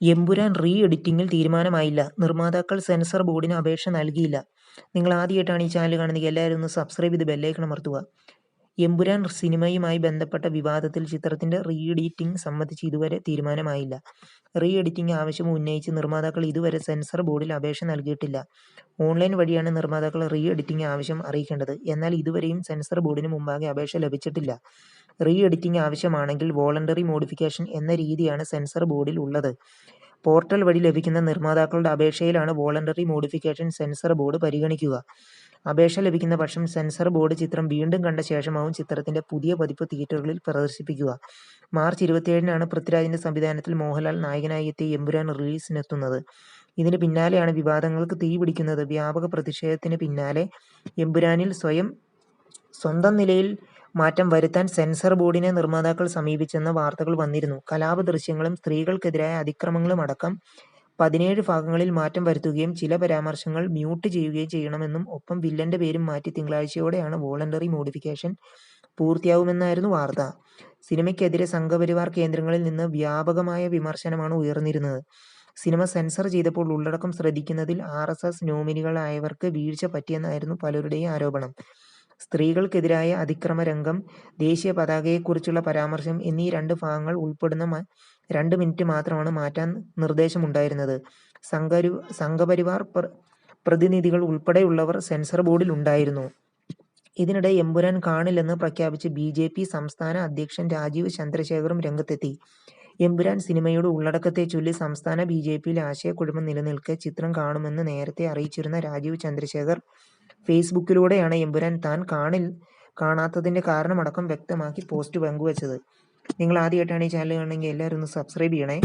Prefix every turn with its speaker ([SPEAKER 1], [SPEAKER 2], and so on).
[SPEAKER 1] Empuraan re എഡിറ്റിംഗിൽ തീരുമാനമായില്ല. നിർമ്മാതാക്കൾ sensor ബോർഡിന് അപേക്ഷ നൽകിയില്ല. നിങ്ങൾ ആദ്യമായിട്ടാണ് ഈ ചാനൽ കാണുന്നതെങ്കിൽ എല്ലാവരും ഒന്ന് സബ്സ്ക്രൈബ് ചെയ്ത് ബെല്ലൈക്കൺ അമർത്തുക. എമ്പുരാൻ സിനിമയുമായി ബന്ധപ്പെട്ട വിവാദത്തിൽ ചിത്രത്തിന്റെ റീ എഡിറ്റിംഗ് സംബന്ധിച്ച് ഇതുവരെ തീരുമാനമായില്ല. റീ എഡിറ്റിംഗ് ആവശ്യം ഉന്നയിച്ച് നിർമ്മാതാക്കൾ ഇതുവരെ സെൻസർ ബോർഡിൽ അപേക്ഷ നൽകിയിട്ടില്ല. ഓൺലൈൻ വഴിയാണ് നിർമ്മാതാക്കൾ റീ എഡിറ്റിംഗ് ആവശ്യം അറിയിക്കേണ്ടത്. എന്നാൽ ഇതുവരെയും സെൻസർ ബോർഡിന് മുമ്പാകെ അപേക്ഷ ലഭിച്ചിട്ടില്ല. റീ എഡിറ്റിംഗ് ആവശ്യമാണെങ്കിൽ വോളണ്ടറി മോഡിഫിക്കേഷൻ എന്ന രീതിയാണ് സെൻസർ ബോർഡിൽ ഉള്ളത്. പോർട്ടൽ വഴി ലഭിക്കുന്ന നിർമ്മാതാക്കളുടെ അപേക്ഷയിലാണ് വോളണ്ടറി മോഡിഫിക്കേഷൻ സെൻസർ ബോർഡ് പരിഗണിക്കുക. അപേക്ഷ ലഭിക്കുന്ന പക്ഷം സെൻസർ ബോർഡ് ചിത്രം വീണ്ടും കണ്ട ശേഷമാവും ചിത്രത്തിന്റെ പുതിയ പതിപ്പ് തിയേറ്ററുകളിൽ പ്രദർശിപ്പിക്കുക. മാർച്ച് 27-നാണ് പൃഥ്വിരാജിന്റെ സംവിധാനത്തിൽ മോഹൻലാൽ നായകനായി എത്തിയ എമ്പുരാൻ റിലീസിനെത്തുന്നത്. ഇതിന് പിന്നാലെയാണ് വിവാദങ്ങൾക്ക് തീപിടിക്കുന്നത്. വ്യാപക പ്രതിഷേധത്തിന് പിന്നാലെ എമ്പുരാനിൽ സ്വന്തം നിലയിൽ മാറ്റം വരുത്താൻ സെൻസർ ബോർഡിനെ നിർമ്മാതാക്കൾ സമീപിച്ചെന്ന വാർത്തകൾ വന്നിരുന്നു. കലാപ ദൃശ്യങ്ങളും സ്ത്രീകൾക്കെതിരായ അതിക്രമങ്ങളും അടക്കം 17 ഭാഗങ്ങളിൽ മാറ്റം വരുത്തുകയും ചില പരാമർശങ്ങൾ മ്യൂട്ട് ചെയ്യുകയും ചെയ്യണമെന്നും ഒപ്പം വില്ലന്റെ പേരും മാറ്റി തിങ്കളാഴ്ചയോടെയാണ് വോളണ്ടറി മോഡിഫിക്കേഷൻ പൂർത്തിയാവുമെന്നായിരുന്നു വാർത്ത. സിനിമയ്ക്കെതിരെ സംഘപരിവാർ കേന്ദ്രങ്ങളിൽ നിന്ന് വ്യാപകമായ വിമർശനമാണ് ഉയർന്നിരുന്നത്. സിനിമ സെൻസർ ചെയ്തപ്പോൾ ഉള്ളടക്കം ശ്രദ്ധിക്കുന്നതിൽ RSS നോമിനികളായവർക്ക് വീഴ്ച പറ്റിയെന്നായിരുന്നു പലരുടെയും ആരോപണം. സ്ത്രീകൾക്കെതിരായ അതിക്രമ രംഗം, ദേശീയ പതാകയെക്കുറിച്ചുള്ള പരാമർശം എന്നീ 2 ഭാഗങ്ങൾ ഉൾപ്പെടുന്ന 2 മിനിറ്റ് മാത്രമാണ് മാറ്റാൻ നിർദ്ദേശമുണ്ടായിരുന്നത്. സംഘപരിവാർ പ്രതിനിധികൾ ഉൾപ്പെടെയുള്ളവർ സെൻസർ ബോർഡിൽ ഉണ്ടായിരുന്നു. ഇതിനിടെ എമ്പുരാൻ കാണില്ലെന്ന് പ്രഖ്യാപിച്ച് BJP സംസ്ഥാന അധ്യക്ഷൻ രാജീവ് ചന്ദ്രശേഖറും രംഗത്തെത്തി. എമ്പുരാൻ സിനിമയുടെ ഉള്ളടക്കത്തെച്ചൊല്ലി സംസ്ഥാന BJPയിൽ ആശയക്കുഴപ്പം നിലനിൽക്കെ ചിത്രം കാണുമെന്ന് നേരത്തെ അറിയിച്ചിരുന്ന രാജീവ് ചന്ദ്രശേഖർ ഫേസ്ബുക്കിലൂടെയാണ് എമ്പുരാൻ താൻ കാണാത്തതിന്റെ കാരണമടക്കം വ്യക്തമാക്കി പോസ്റ്റ് പങ്കുവച്ചത്. നിങ്ങൾ ആദ്യമായിട്ടാണ് ഈ ചാനൽ കാണുന്നതെങ്കിൽ എല്ലാവരും ഒന്ന് സബ്സ്ക്രൈബ് ചെയ്യണേ.